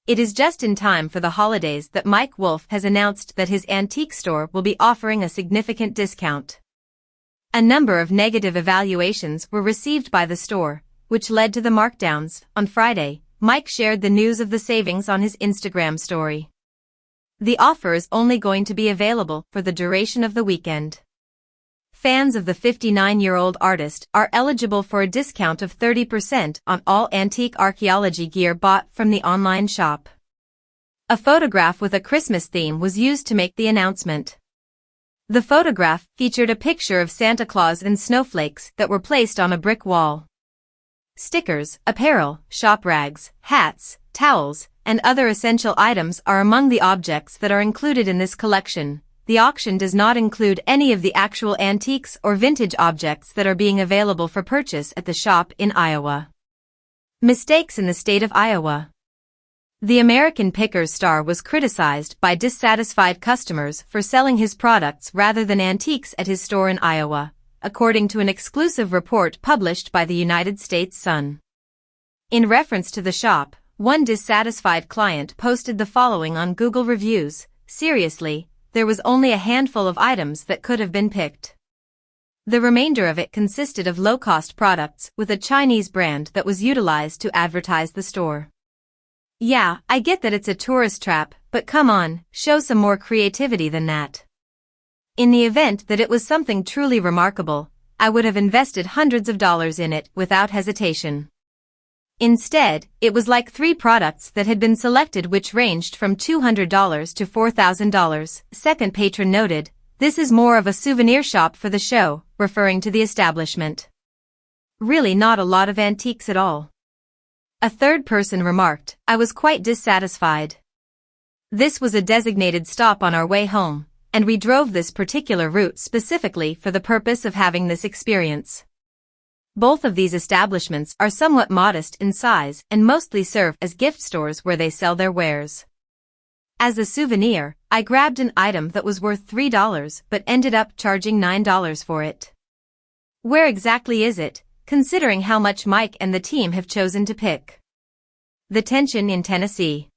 It is just in time for the holidays that Wolfe has announced that his antique store will be offering a significant discount. A number of negative evaluations were received by the store, which led to the markdowns. On Friday, Mike shared the news of the savings on his Instagram story. The offer is only going to be available for the duration of the weekend. Fans of the 59-year-old artist are eligible for a discount of 30% on all antique archaeology gear bought from the online shop. A photograph with a Christmas theme was used to make the announcement. The photograph featured a picture of Santa Claus and snowflakes that were placed on a brick wall. Stickers, apparel, shop rags, hats, towels, and other essential items are among the objects that are included in this collection. The auction does not include any of the actual antiques or vintage objects that are being available for purchase at the shop in Iowa. Mistakes in the state of Iowa. The American Pickers star was criticized by dissatisfied customers for selling his products rather than antiques at his store in Iowa, according to an exclusive report published by the United States Sun. In reference to the shop, one dissatisfied client posted the following on Google Reviews: "Seriously, there was only a handful of items that could have been picked. The remainder of it consisted of low-cost products with a Chinese brand that was utilized to advertise the store. Yeah, I get that it's a tourist trap, but come on, show some more creativity than that. In the event that it was something truly remarkable, I would have invested hundreds of dollars in it without hesitation. Instead, it was like 3 products that had been selected which ranged from $200 to $4,000. Second patron noted, "This is more of a souvenir shop for the show," referring to the establishment. Really not a lot of antiques at all. A third person remarked, "I was quite dissatisfied. This was a designated stop on our way home, and we drove this particular route specifically for the purpose of having this experience." Both of these establishments are somewhat modest in size and mostly serve as gift stores where they sell their wares. As a souvenir, I grabbed an item that was worth $3 but ended up charging $9 for it. Where exactly is it, considering how much Mike and the team have chosen to pick? The tension in Tennessee.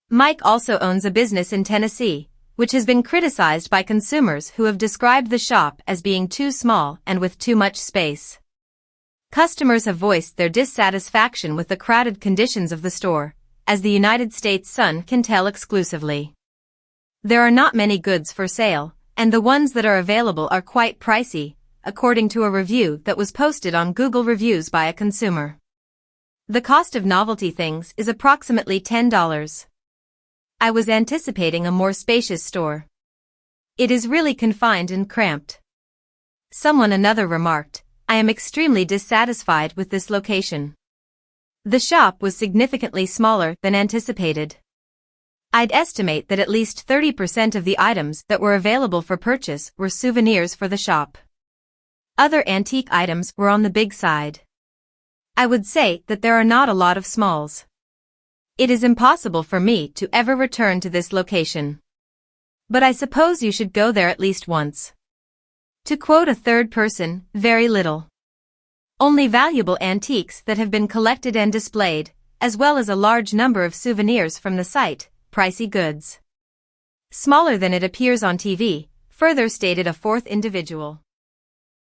Mike also owns a business in Tennessee, which has been criticized by consumers who have described the shop as being too small and with too much space. Customers have voiced their dissatisfaction with the crowded conditions of the store, as the United States Sun can tell exclusively. There are not many goods for sale, and the ones that are available are quite pricey, according to a review that was posted on Google Reviews by a consumer. The cost of novelty things is approximately $10. I was anticipating a more spacious store. It is really confined and cramped. Another remarked, "I am extremely dissatisfied with this location. The shop was significantly smaller than anticipated. I'd estimate that at least 30% of the items that were available for purchase were souvenirs for the shop. Other antique items were on the big side. I would say that there are not a lot of smalls. It is impossible for me to ever return to this location. But I suppose you should go there at least once." To quote a third person, "Very little. Only valuable antiques that have been collected and displayed, as well as a large number of souvenirs from the site, pricey goods. Smaller than it appears on TV," further stated a fourth individual.